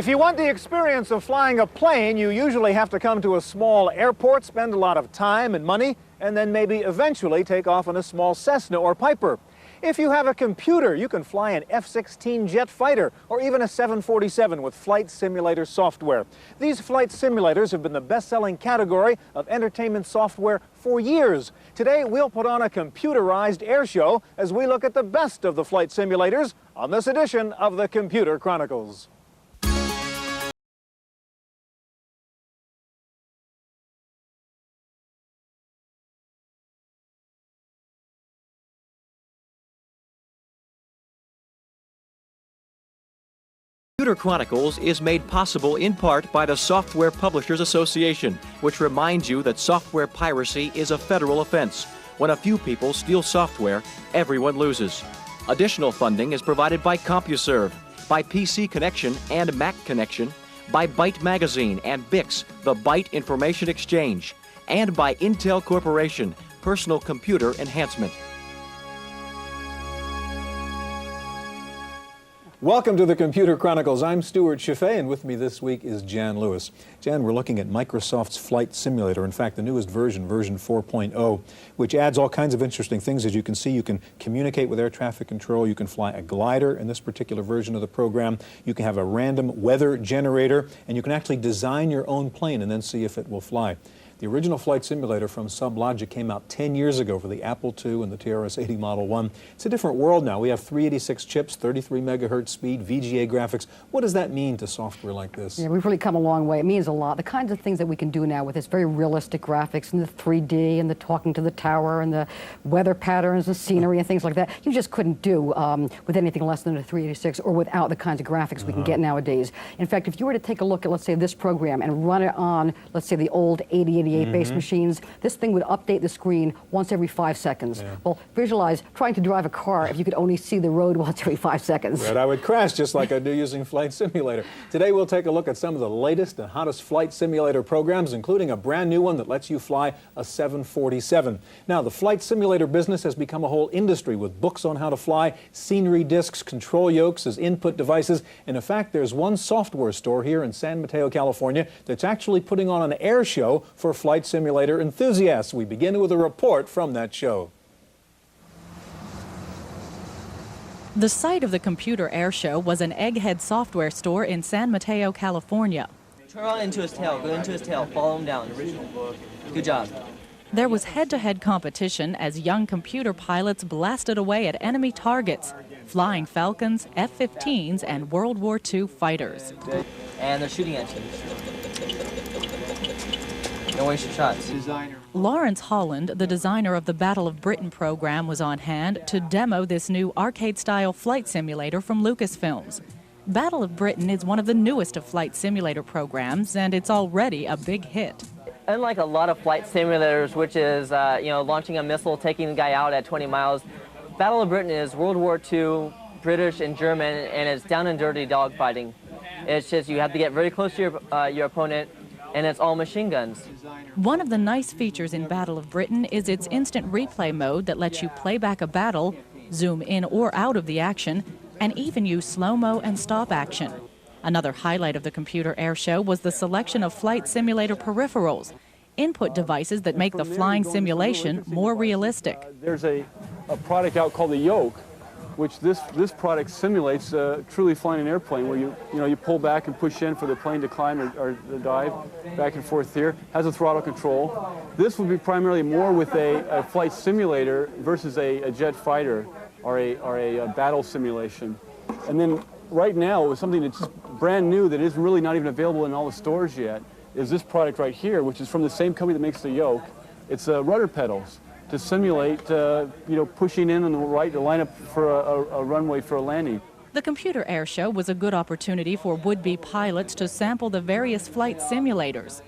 If you want the experience of flying a plane, you usually have to come to a small airport, spend a lot of time and money, and then maybe eventually take off in a small Cessna or Piper. If you have a computer, you can fly an F-16 jet fighter or even a 747 with flight simulator software. These flight simulators have been the best-selling category of entertainment software for years. Today, we'll put on a computerized air show as we look at the best of the flight simulators on this edition of the Computer Chronicles. Computer Chronicles is made possible in part by the Software Publishers Association, which reminds you that software piracy is a federal offense. When a few people steal software, everyone loses. Additional funding is provided by CompuServe, by PC Connection and Mac Connection, by Byte Magazine and Bix, the Byte Information Exchange, and by Intel Corporation, Personal Computer Enhancement. Welcome to the Computer Chronicles. I'm Stewart, Cheifet, and with me this week is Jan Lewis. Jan, we're looking at Microsoft's Flight Simulator, in fact, the newest version, version 4.0, which adds all kinds of interesting things. As you can see, you can communicate with air traffic control, you can fly a glider in this particular version of the program, you can have a random weather generator, and you can actually design your own plane and then see if it will fly. The original flight simulator from SubLOGIC came out 10 years ago for the Apple II and the TRS-80 Model 1. It's a different world now. We have 386 chips, 33 megahertz speed, VGA graphics. What does that mean to software like this? Yeah, we've really come a long way. It means a lot. The kinds of things that we can do now with this very realistic graphics and the 3D and the talking to the tower and the weather patterns and scenery and things like that, you just couldn't do with anything less than a 386 or without the kinds of graphics we can get nowadays. In fact, if you were to take a look at, let's say, this program and run it on, let's say, the old 8088 based machines, this thing would update the screen once every 5 seconds. Yeah. Well, visualize trying to drive a car if you could only see the road once every 5 seconds. Right, I would crash just like I do using Flight Simulator. Today we'll take a look at some of the latest and hottest flight simulator programs, including a brand new one that lets you fly a 747. Now, the flight simulator business has become a whole industry with books on how to fly, scenery discs, control yokes as input devices, and in fact, there's one software store here in San Mateo, California, that's actually putting on an air show for flight simulator enthusiasts. We begin with a report from that show. The site of the Computer Air Show was an Egghead software store in San Mateo, California. Turn on into his tail, go into his tail, follow him down. Good job. There was head-to-head competition as young computer pilots blasted away at enemy targets, flying Falcons, F-15s, and World War II fighters. And they're shooting at you. Don't waste your shots. Lawrence Holland, the designer of the Battle of Britain program, was on hand to demo this new arcade-style flight simulator from Lucasfilms. Battle of Britain is one of the newest of flight simulator programs, and it's already a big hit. Unlike a lot of flight simulators, which is launching a missile, taking the guy out at 20 miles, Battle of Britain is World War II, British and German, and it's down and dirty dogfighting. It's just you have to get very close to your opponent, and it's all machine guns. One of the nice features in Battle of Britain is its instant replay mode that lets you play back a battle, zoom in or out of the action, and even use slow-mo and stop action. Another highlight of the Computer Air Show was the selection of flight simulator peripherals, input devices that make the flying simulation more realistic. There's a product out called the yoke, which this product simulates truly flying an airplane, where you pull back and push in for the plane to climb or dive back and forth here. Has a throttle control. This would be primarily more with a flight simulator versus a jet fighter or a battle simulation. And then right now, something that's brand new that is really not even available in all the stores yet is this product right here, which is from the same company that makes the yoke. It's rudder pedals to simulate, pushing in on the right to line up for a runway for a landing. The Computer Air Show was a good opportunity for would-be pilots to sample the various flight simulators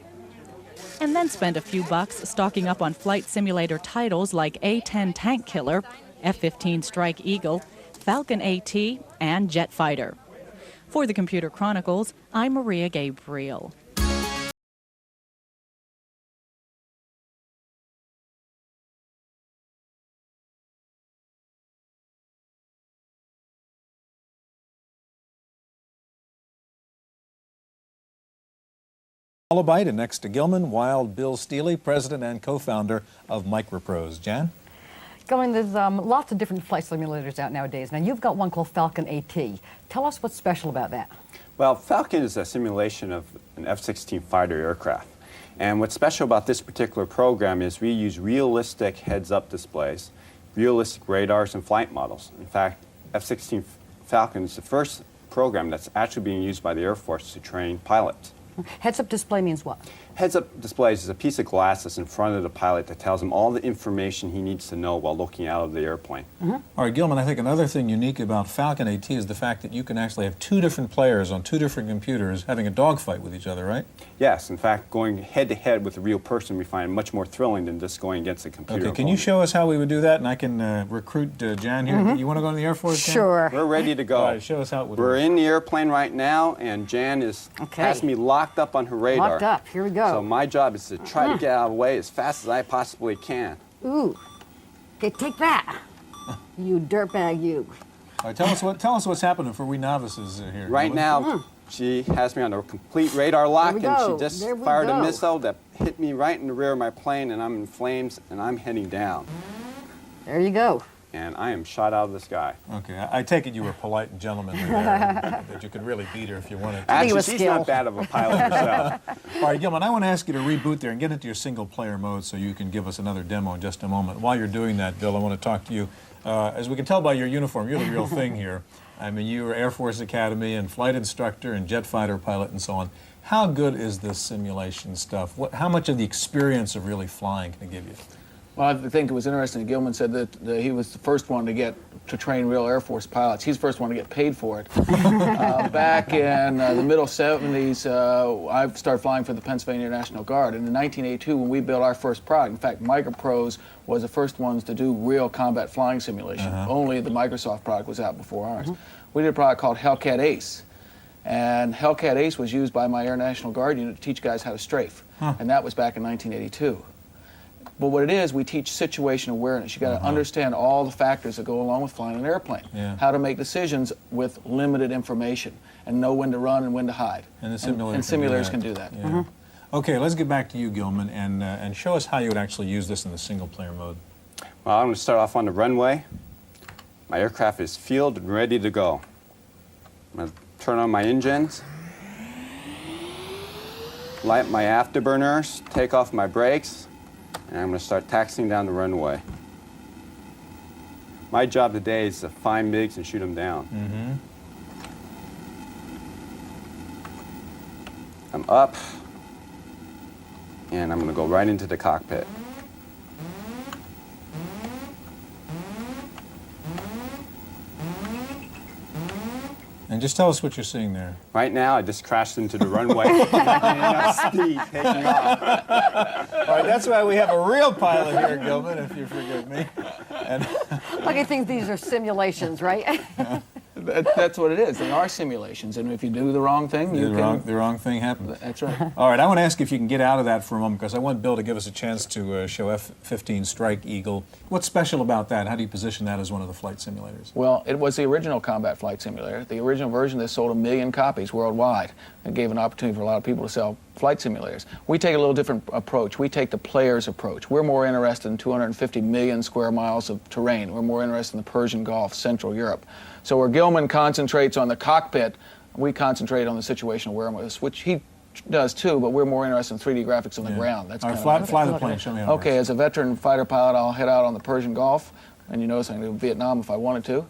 and then spend a few bucks stocking up on flight simulator titles like A-10 Tank Killer, F-15 Strike Eagle, Falcon AT, and Jet Fighter. For the Computer Chronicles, I'm Maria Gabriel. Alabite, and next to Gilman, Wild Bill Steely, president and co-founder of Microprose. Jan? Going, there's lots of different flight simulators out nowadays. Now, you've got one called Falcon AT. Tell us what's special about that. Well, Falcon is a simulation of an F-16 fighter aircraft. And what's special about this particular program is we use realistic heads-up displays, realistic radars, and flight models. In fact, F-16 Falcon is the first program that's actually being used by the Air Force to train pilots. Heads-up display means what? Heads-up displays is a piece of glass that's in front of the pilot that tells him all the information he needs to know while looking out of the airplane. All right, Gilman, I think another thing unique about Falcon AT is the fact that you can actually have two different players on two different computers having a dogfight with each other, right? Yes, in fact, going head-to-head with a real person we find much more thrilling than just going against a computer. Okay, can you show us how we would do that? And I can recruit Jan here. You want to go in the Air Force, Jan? Sure. We're ready to go. All right, show us how it would We're work. in the airplane right now, and Jan has me locked up on her radar. Locked up. Here we go. So my job is to try to get out of the way as fast as I possibly can. Ooh. Okay, take that. You dirtbag, you. All right, tell us what's happening for we novices here. Right Gilman. now, she has me on a complete radar lock, and she just fired a missile that hit me right in the rear of my plane, and I'm in flames, and I'm heading down. There you go. And I am shot out of the sky. Okay, I take it you were polite and gentlemanly there, that you could really beat her if you wanted to. Actually, was she's skill. not bad of a pilot herself. All right, Gilman, I want to ask you to reboot there and get into your single-player mode so you can give us another demo in just a moment. While you're doing that, Bill, I want to talk to you. As we can tell by your uniform, you're the real thing here. I mean, you were Air Force Academy and flight instructor and jet fighter pilot and so on. How good is this simulation stuff? How much of the experience of really flying can it give you? Well, I think it was interesting that Gilman said that he was the first one to train real Air Force pilots. He's the first one to get paid for it. Back in the middle 70s, I started flying for the Pennsylvania National Guard. And in 1982, when we built our first product, in fact, Microprose was the first ones to do real combat flying simulation. Only the Microsoft product was out before ours. We did a product called Hellcat Ace. And Hellcat Ace was used by my Air National Guard unit to teach guys how to strafe. And that was back in 1982. But what it is, we teach situation awareness. You got to understand all the factors that go along with flying an airplane. How to make decisions with limited information and know when to run and when to hide. And the simulator and simulators can do that. Yeah. Okay, let's get back to you, Gilman, and show us how you would actually use this in the single-player mode. Well, I'm going to start off on the runway. My aircraft is fueled and ready to go. I'm going to turn on my engines, light my afterburners, take off my brakes, and I'm going to start taxiing down the runway. My job today is to find MiGs and shoot them down. I'm up, and I'm going to go right into the cockpit. And just tell us what you're seeing there. Right now, I just crashed into the runway. Enough speed taking off. All right, that's why we have a real pilot here, Gilman, if you forgive me. And Look, I think these are simulations, right? That's what it is. They are simulations, and if you do the wrong thing, the wrong thing happens. That's right. All right, I want to ask if you can get out of that for a moment, because I want Bill to give us a chance to show F-15 Strike Eagle. What's special about that? How do you position that as one of the flight simulators? Well, it was the original combat flight simulator. The original version that sold 1 million copies worldwide. It gave an opportunity for a lot of people to sell flight simulators. We take a little different approach. We take the player's approach. We're more interested in 250 million square miles of terrain. We're more interested in the Persian Gulf, Central Europe. So where Gilman concentrates on the cockpit, we concentrate on the situational awareness, which he does too, but we're more interested in 3D graphics on the ground. That's All right, fly the plane. Show me how it Okay, works. as a veteran fighter pilot, I'll head out on the Persian Gulf, and you notice I can do Vietnam if I wanted to.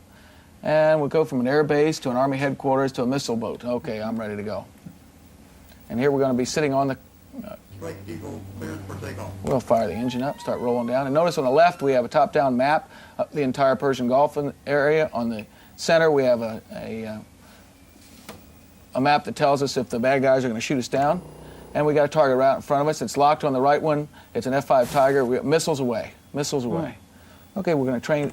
And we'll go from an air base to an Army headquarters to a missile boat. Okay, I'm ready to go. And here we're going to be sitting on the... We'll fire the engine up, start rolling down. And notice on the left we have a top-down map of the entire Persian Gulf area. On the center we have a map that tells us if the bad guys are going to shoot us down. And we got a target right in front of us. It's locked on the right one. It's an F-5 Tiger. We got missiles away. Missiles away. Okay, we're going to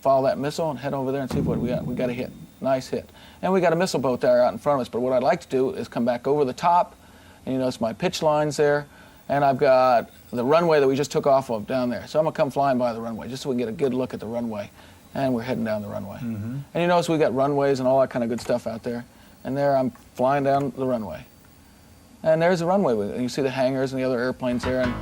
follow that missile and head over there and see what we got. We got a hit. Nice hit. And we got a missile boat there out in front of us. But what I'd like to do is come back over the top. And you notice my pitch lines there. And I've got the runway that we just took off of down there. So I'm going to come flying by the runway just so we can get a good look at the runway. And we're heading down the runway. And you notice we got runways and all that kind of good stuff out there. And there I'm flying down the runway. And there's the runway. You see the hangars and the other airplanes there, and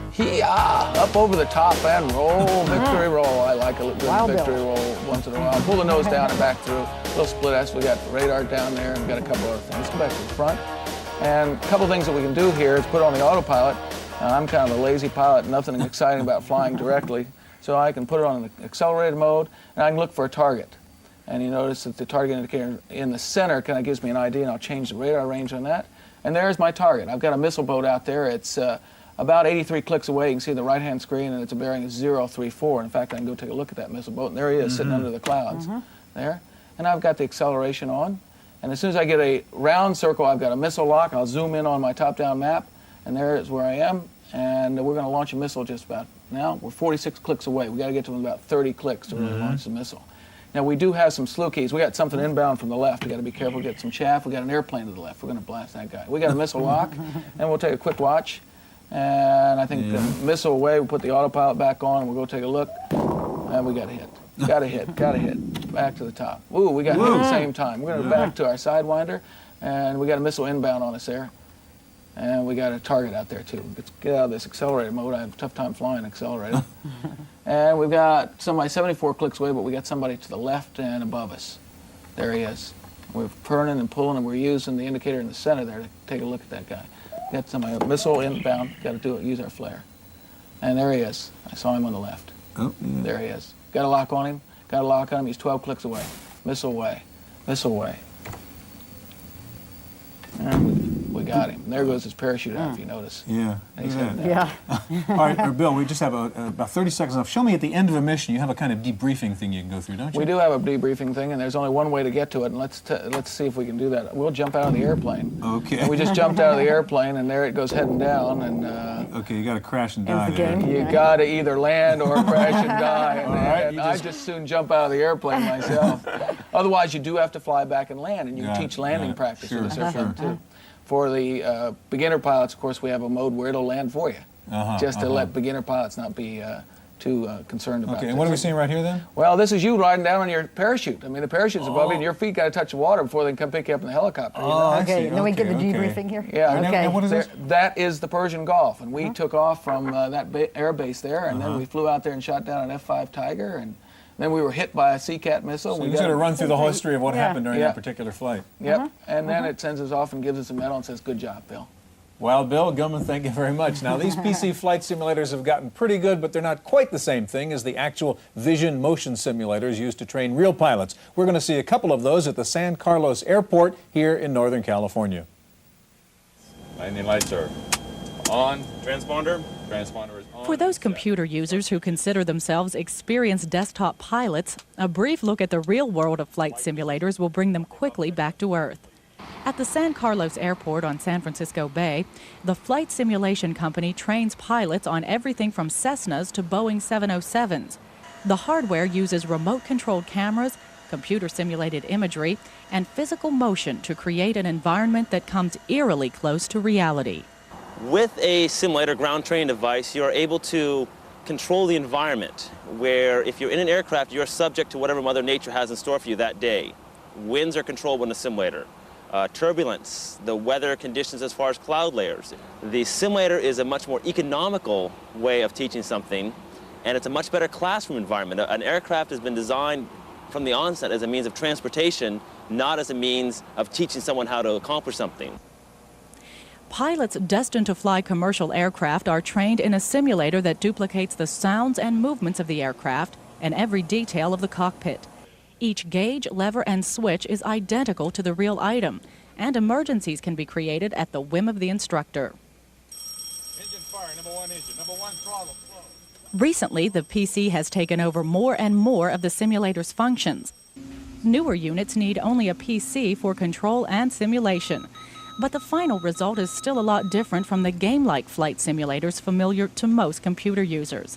up over the top and roll, victory roll. I like a good victory roll once in a while. Pull the nose down and back through. A little split S. We got radar down there, and we got a couple other things. Come back to the front. And a couple things that we can do here is put on the autopilot. Now, I'm kind of a lazy pilot, nothing exciting about flying directly. So I can put it on the accelerated mode, and I can look for a target. And you notice that the target indicator in the center kind of gives me an idea, and I'll change the radar range on that. And there's my target. I've got a missile boat out there. It's about 83 clicks away. You can see the right-hand screen, and it's a bearing of 034. In fact, I can go take a look at that missile boat, and there he is sitting under the clouds there. And I've got the acceleration on. And as soon as I get a round circle, I've got a missile lock. I'll zoom in on my top-down map, and there is where I am. And we're going to launch a missile just about now. We're 46 clicks away. We've got to get to about 30 clicks to really launch the missile. Now, we do have some slew keys. We got something inbound from the left. We got to be careful, get some chaff. We got an airplane to the left. We're going to blast that guy. We got a missile lock, and we'll take a quick watch. And I think the missile away, we'll put the autopilot back on, and we'll go take a look. And we got to hit. Got to hit. Got to hit. Back to the top. Ooh, we got hit at the same time. We're going to back to our Sidewinder, and we got a missile inbound on us there. And we got a target out there, too. Let's get out of this accelerated mode. I have a tough time flying accelerated. And we've got somebody 74 clicks away, but we got somebody to the left and above us. There he is. We're turning and pulling, and we're using the indicator in the center there to take a look at that guy. Got somebody, missile inbound. Got to do it, use our flare. And there he is. I saw him on the left. Oh, yeah. There he is. Got a lock on him. Got a lock on him. He's 12 clicks away. Missile away. Missile away. And we got him. There goes his parachute out, if you notice. Yeah. And he's heading down. All right, Bill, we just have about 30 seconds left. Show me at the end of a mission, you have a kind of debriefing thing you can go through, don't you? We do have a debriefing thing, and there's only one way to get to it, and let's see if we can do that. We'll jump out of the airplane. Okay. And we just jumped out of the airplane, and there it goes heading down. And okay, you got to crash and die. You got to either land or crash and die. All right, and I just soon jump out of the airplane myself. Otherwise, you do have to fly back and land, and you can teach landing practice in this airplane, too. For the beginner pilots, of course, we have a mode where it'll land for you, just to let beginner pilots not be too concerned about Okay, and what are we seeing right here then? Well, this is you riding down on your parachute. I mean, the parachute's above you, and your feet got to touch the water before they can come pick you up in the helicopter. You know? Okay, then we get the debriefing here? Yeah. Okay. And what is this? That is the Persian Gulf, and we took off from that air base there, and then we flew out there and shot down an F-5 Tiger, and then we were hit by a Sea-Cat missile. So you got to run through the whole history of what happened during that particular flight. Yep, and then it sends us off and gives us a medal and says, "Good job, Bill." Well, Bill Gilman, thank you very much. Now, these PC flight simulators have gotten pretty good, but they're not quite the same thing as the actual vision motion simulators used to train real pilots. We're going to see a couple of those at the San Carlos Airport here in Northern California. Landing lights are on. Transponder. Transponder is on. For those computer users who consider themselves experienced desktop pilots, a brief look at the real world of flight simulators will bring them quickly back to Earth. At the San Carlos Airport on San Francisco Bay, the flight simulation company trains pilots on everything from Cessnas to Boeing 707s. The hardware uses remote-controlled cameras, computer-simulated imagery, and physical motion to create an environment that comes eerily close to reality. With a simulator ground training device, you're able to control the environment, where if you're in an aircraft, you're subject to whatever Mother Nature has in store for you that day. Winds are controlled in a simulator. Turbulence, the weather conditions as far as cloud layers. The simulator is a much more economical way of teaching something, and it's a much better classroom environment. An aircraft has been designed from the onset as a means of transportation, not as a means of teaching someone how to accomplish something. Pilots destined to fly commercial aircraft are trained in a simulator that duplicates the sounds and movements of the aircraft and every detail of the cockpit. Each gauge, lever, and switch is identical to the real item, and emergencies can be created at the whim of the instructor. Engine fire, number one engine, number one throttle. Recently, the PC has taken over more and more of the simulator's functions. Newer units need only a PC for control and simulation. But the final result is still a lot different from the game-like flight simulators familiar to most computer users.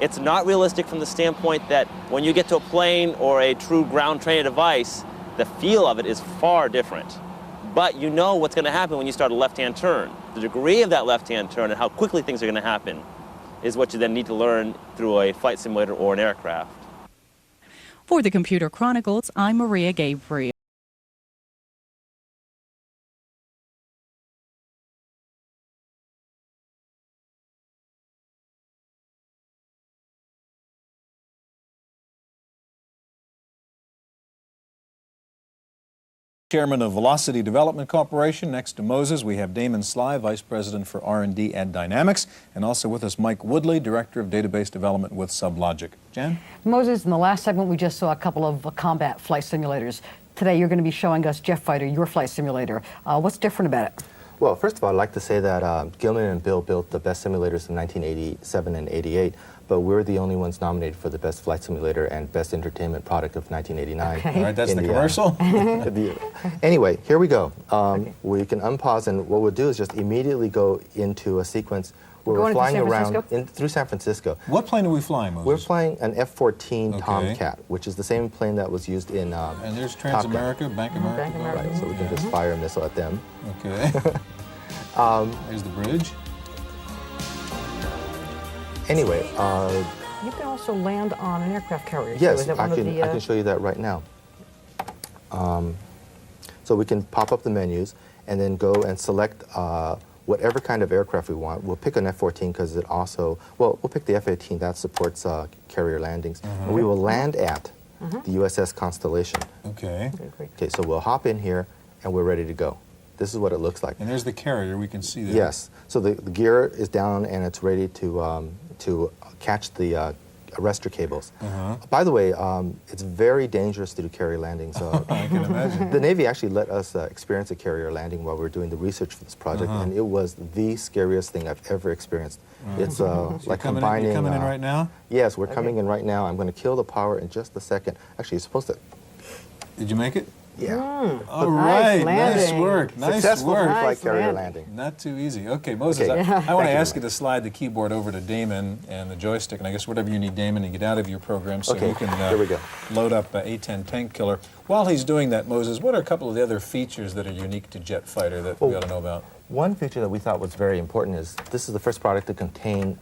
It's not realistic from the standpoint that when you get to a plane or a true ground training device, the feel of it is far different. But you know what's going to happen when you start a left-hand turn. The degree of that left-hand turn and how quickly things are going to happen is what you then need to learn through a flight simulator or an aircraft. For the Computer Chronicles, I'm Maria Gabriel. Chairman of Velocity Development Corporation. Next to Moses, we have Damon Sly, Vice President for R&D and Dynamics, and also with us Mike Woodley, Director of Database Development with SubLOGIC. Jan? Moses, in the last segment, we just saw a couple of combat flight simulators. Today, you're going to be showing us Jet Fighter, your flight simulator. What's different about it? Well, first of all, I'd like to say that Gilman and Bill built the best simulators in 1987 and 88, but we're the only ones nominated for the best flight simulator and best entertainment product of 1989. Okay. All right, that's the commercial. Anyway, here we go. We can unpause, and what we'll do is just immediately go into a sequence where we're flying around through San Francisco. What plane are we flying, Moses? We're flying an F-14 Tomcat, which is the same plane that was used in and there's Transamerica, Bank America. Bank America. Right, so we can just fire a missile at them. Okay. There's the bridge. Anyway, You can also land on an aircraft carrier. yes, so I can show you that right now. So we can pop up the menus and then go and select whatever kind of aircraft we want. We'll pick an F-14 because it also, well, we'll pick the F-18. That supports carrier landings. And we will land at the USS Constellation. Okay. Okay, so we'll hop in here and we're ready to go. This is what it looks like. And there's the carrier. We can see that. Yes. So the gear is down and it's ready to catch the arrestor cables. By the way, it's very dangerous to do carrier landings. I can imagine. The Navy actually let us experience a carrier landing while we were doing the research for this project, and it was the scariest thing I've ever experienced. It's like combining... You're coming in right now? Yes, we're coming in right now. I'm going to kill the power in just a second. Actually, you're supposed to... Did you make it? Yeah. All right, nice landing. work, nice Successful work. pre-flight carrier landing. landing. Not too easy. Okay, Moses, Okay. I want to you, ask you Mike. to slide the keyboard over to Damon and the joystick, and I guess whatever you need, Damon, and get out of your program so Okay, you can here we go. load up A-10 Tank Killer. While he's doing that, Moses, what are a couple of the other features that are unique to Jet Fighter that we ought to know about? One feature that we thought was very important is this is the first product to contain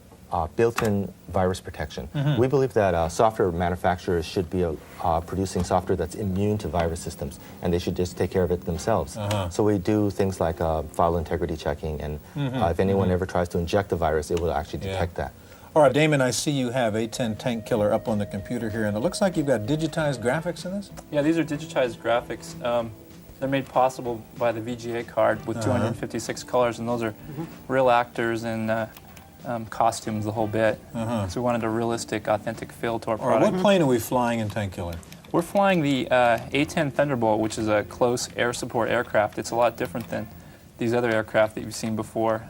built-in virus protection. We believe that software manufacturers should be producing software that's immune to virus systems, and they should just take care of it themselves. So we do things like file integrity checking, and if anyone ever tries to inject a virus, it will actually detect that. All right, Damon, I see you have A-10 Tank Killer up on the computer here, and it looks like you've got digitized graphics in this? Yeah, these are digitized graphics. They're made possible by the VGA card with 256 colors, and those are real actors and costumes, the whole bit. So we wanted a realistic, authentic feel to our All right, product. what plane are we flying in Tank Killer? We're flying the A-10 Thunderbolt, which is a close air support aircraft. It's a lot different than these other aircraft that you've seen before.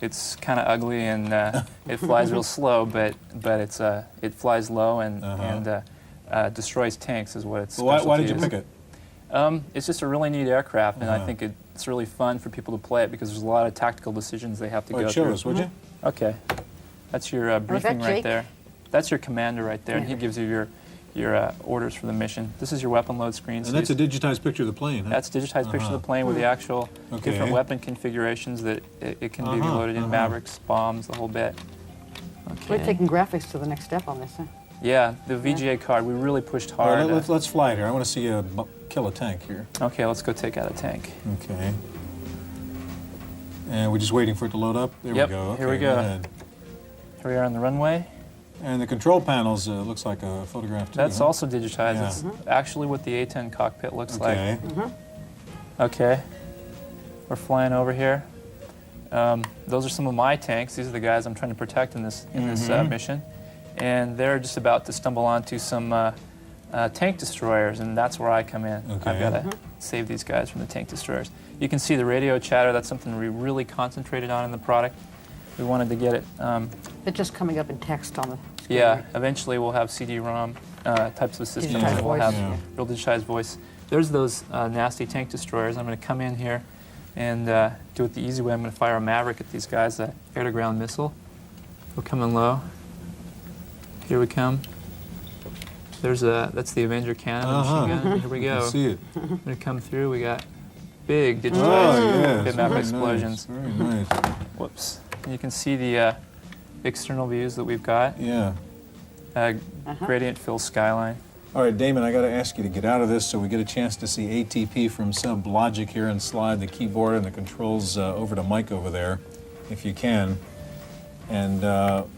It's kind of ugly and it flies real slow, but it flies low and destroys tanks is what its specialty Why did you is. pick it? It's just a really neat aircraft, and I think it's really fun for people to play it because there's a lot of tactical decisions they have to go Show through. us, would you? Okay. That's your briefing right Jake? there. That's your commander right there, and he gives you your orders for the mission. This is your weapon load screen. And so that's a digitized picture of the plane, huh? that's a digitized picture of the plane with the actual different weapon configurations that it can be loaded in, Mavericks, bombs, the whole bit. We're Okay. taking graphics to the next step on this. Huh? Yeah, the VGA card, we really pushed All hard. right, let's fly it here. I want to see you kill a tank here. Okay, let's go take out a tank. Okay. And we're just waiting for it to load up? There Yep, we go. here we Okay, go. ahead. Here we are on the runway. And the control panels looks like a photograph too. That's huh? also digitized. Yeah. It's actually what the A-10 cockpit looks like. Okay. Okay, we're flying over here. Those are some of my tanks. These are the guys I'm trying to protect in this mission, and they're just about to stumble onto some tank destroyers, and that's where I come in. Okay. I've got to save these guys from the tank destroyers. You can see the radio chatter. That's something we really concentrated on in the product. We wanted to get it. It's just coming up in text on the screen. Yeah, eventually we'll have CD-ROM types of systems, Digitized and we'll voice. have Yeah. real digitized voice. There's those nasty tank destroyers. I'm going to come in here and do it the easy way. I'm going to fire a Maverick at these guys, an air-to-ground missile. We're coming low. Here we come. That's the Avenger cannon machine gun. Here we go. I see it. I'm going to come through. We got big Oh, digitized yes. bitmap Very explosions. Nice. Very nice. Whoops. And you can see the external views that we've got. Yeah. Gradient fill skyline. All right, Damon, I got to ask you to get out of this so we get a chance to see ATP from SubLOGIC here and slide the keyboard and the controls over to Mike over there, if you can. And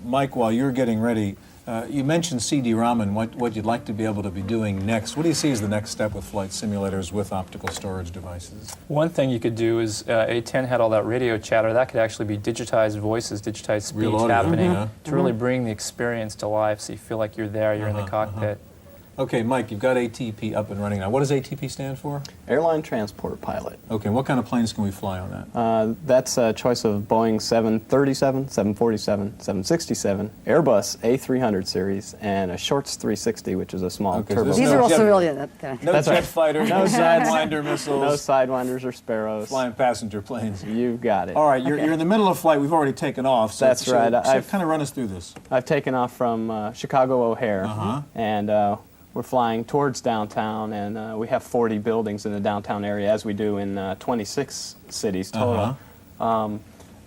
Mike, while you're getting ready, You mentioned CD-ROM and what you'd like to be able to be doing next. What do you see as the next step with flight simulators with optical storage devices? One thing you could do is A10 had all that radio chatter. That could actually be digitized voices, digitized speech happening to really bring the experience to life so you feel like you're there, you're in the cockpit. Okay, Mike, you've got ATP up and running now. What does ATP stand for? Airline Transport Pilot. Okay, what kind of planes can we fly on that? That's a choice of Boeing 737, 747, 767, Airbus A300 series, and a Shorts 360, which is a small turbo. These are all civilian. No jet fighters, no Sidewinder missiles. No Sidewinders or Sparrows. Flying passenger planes. You got it. All right, you're in the middle of flight. We've already taken off. So, That's right. So kind of run us through this. I've taken off from Chicago O'Hare, and we're flying towards downtown, and we have 40 buildings in the downtown area, as we do in 26 cities total.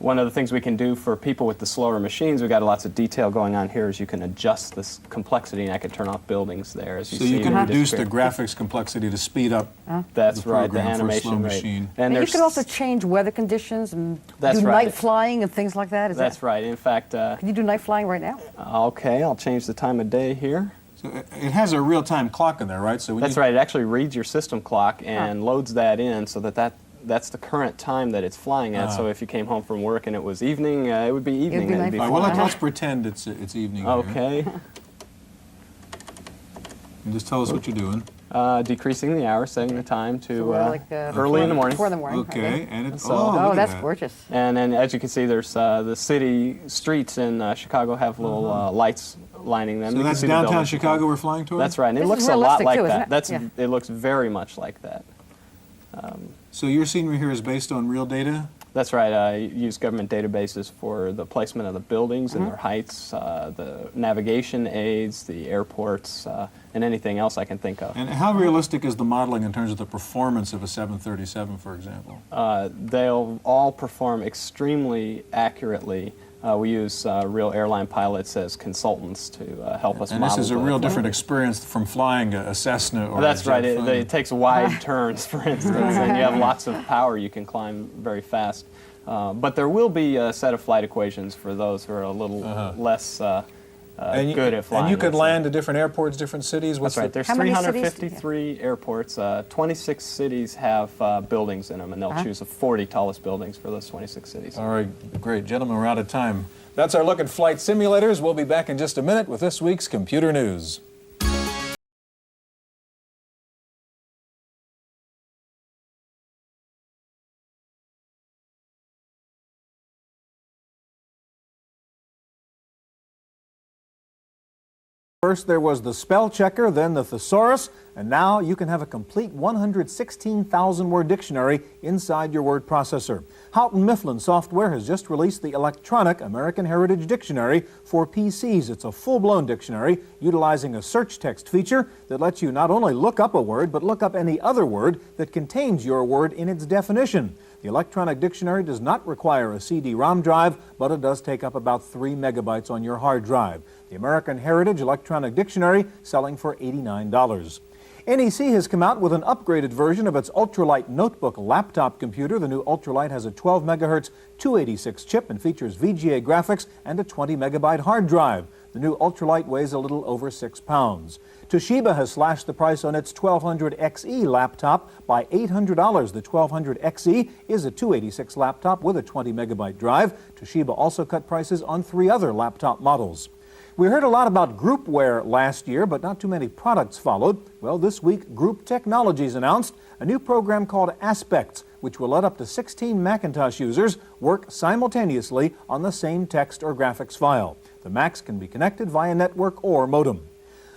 One of the things we can do for people with the slower machines, we've got lots of detail going on here, is you can adjust this complexity, and I can turn off buildings there. As you so see you can reduce the graphics complexity to speed up That's right, the animation rate. Machine. And you can also change weather conditions and do night flying and things like that? That's right. In fact... can you do night flying right now? Okay, I'll change the time of day here. It has a real-time clock in there, right? So That's right. It actually reads your system clock and loads that in so that's the current time that it's flying at. So if you came home from work and it was evening, it would be evening. It'd be well, let's pretend it's evening. Okay. Here. And just tell us what you're doing. Decreasing the hour, setting the time to like, early in the morning. 4 in the morning. Okay, and it's that's gorgeous. And then, as you can see, there's the city streets in Chicago have little lights lining them. So that's downtown Chicago we're flying towards? That's right, and it looks a lot like that. It looks very much like that. So your scenery here is based on real data? That's right. I use government databases for the placement of the buildings and their heights, the navigation aids, the airports, and anything else I can think of. And how realistic is the modeling in terms of the performance of a 737, for example? They'll all perform extremely accurately. We use real airline pilots as consultants to help us model. And this is a real different experience from flying a Cessna or That's a right. Jet It takes wide turns, for instance, and you have lots of power. You can climb very fast. But there will be a set of flight equations for those who are a little less good at flying. And you could land at different airports, different cities? That's right. There's 353 airports. 26 cities have buildings in them, and they'll choose the 40 tallest buildings for those 26 cities. All right, great. Gentlemen, we're out of time. That's our look at flight simulators. We'll be back in just a minute with this week's Computer News. First there was the spell checker, then the thesaurus, and now you can have a complete 116,000 word dictionary inside your word processor. Houghton Mifflin Software has just released the electronic American Heritage Dictionary for PCs. It's a full-blown dictionary utilizing a search text feature that lets you not only look up a word, but look up any other word that contains your word in its definition. The electronic dictionary does not require a CD-ROM drive, but it does take up about 3 megabytes on your hard drive. The American Heritage Electronic Dictionary selling for $89. NEC has come out with an upgraded version of its Ultralite notebook laptop computer. The new Ultralite has a 12 megahertz 286 chip and features VGA graphics and a 20 megabyte hard drive. The new Ultralite weighs a little over 6 pounds. Toshiba has slashed the price on its 1200XE laptop by $800. The 1200XE is a 286 laptop with a 20 megabyte drive. Toshiba also cut prices on 3 other laptop models. We heard a lot about groupware last year, but not too many products followed. Well, this week, Group Technologies announced a new program called Aspects, which will let up to 16 Macintosh users work simultaneously on the same text or graphics file. The Macs can be connected via network or modem.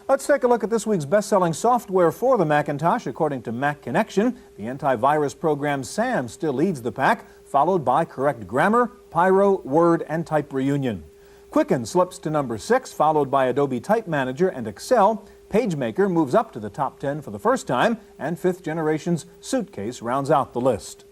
Let's take a look at this week's best-selling software for the Macintosh. According to Mac Connection, the antivirus program SAM still leads the pack, followed by Correct Grammar, Pyro, Word, and Type Reunion. Quicken slips to number 6, followed by Adobe Type Manager and Excel. PageMaker moves up to the top 10 for the first time, and 5th generation's Suitcase rounds out the list.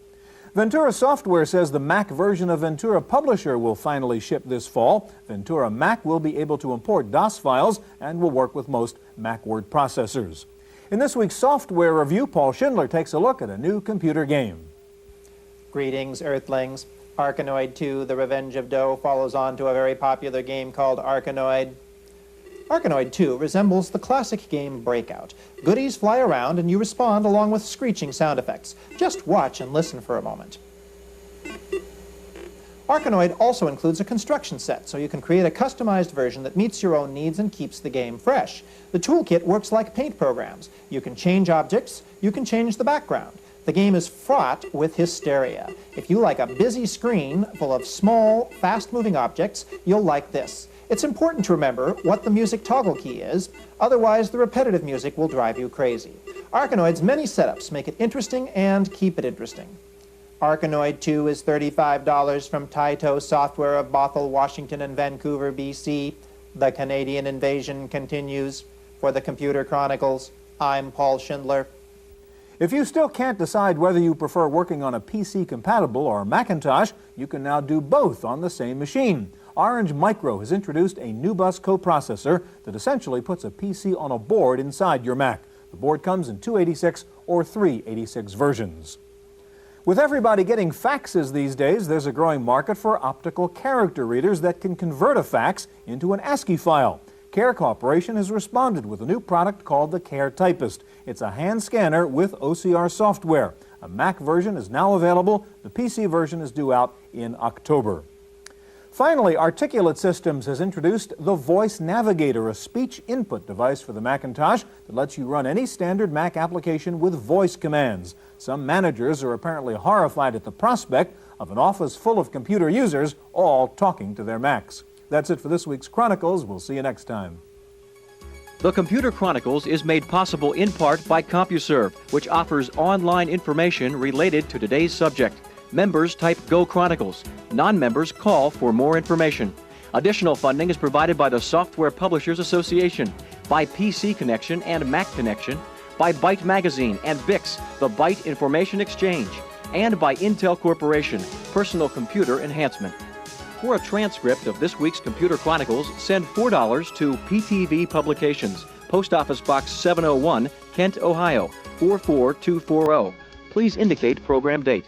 Ventura Software says the Mac version of Ventura Publisher will finally ship this fall. Ventura Mac will be able to import DOS files and will work with most Mac word processors. In this week's software review, Paul Schindler takes a look at a new computer game. Greetings, Earthlings. Arkanoid 2, The Revenge of Doe follows on to a very popular game called Arkanoid. Arkanoid 2 resembles the classic game Breakout. Goodies fly around and you respond along with screeching sound effects. Just watch and listen for a moment. Arkanoid also includes a construction set, so you can create a customized version that meets your own needs and keeps the game fresh. The toolkit works like paint programs. You can change objects, you can change the background. The game is fraught with hysteria. If you like a busy screen full of small, fast-moving objects, you'll like this. It's important to remember what the music toggle key is, otherwise the repetitive music will drive you crazy. Arkanoid's many setups make it interesting and keep it interesting. Arkanoid 2 is $35 from Taito Software of Bothell, Washington and Vancouver, BC. The Canadian invasion continues. For the Computer Chronicles, I'm Paul Schindler. If you still can't decide whether you prefer working on a PC-compatible or Macintosh, you can now do both on the same machine. Orange Micro has introduced a new bus coprocessor that essentially puts a PC on a board inside your Mac. The board comes in 286 or 386 versions. With everybody getting faxes these days, there's a growing market for optical character readers that can convert a fax into an ASCII file. Care Corporation has responded with a new product called the Care Typist. It's a hand scanner with OCR software. A Mac version is now available. The PC version is due out in October. Finally, Articulate Systems has introduced the Voice Navigator, a speech input device for the Macintosh that lets you run any standard Mac application with voice commands. Some managers are apparently horrified at the prospect of an office full of computer users all talking to their Macs. That's it for this week's Chronicles. We'll see you next time. The Computer Chronicles is made possible in part by CompuServe, which offers online information related to today's subject. Members type Go Chronicles. Non-members call for more information. Additional funding is provided by the Software Publishers Association, by PC Connection and Mac Connection, by Byte Magazine and VIX, the Byte Information Exchange, and by Intel Corporation, Personal Computer Enhancement. For a transcript of this week's Computer Chronicles, send $4 to PTV Publications, Post Office Box 701, Kent, Ohio, 44240. Please indicate program date.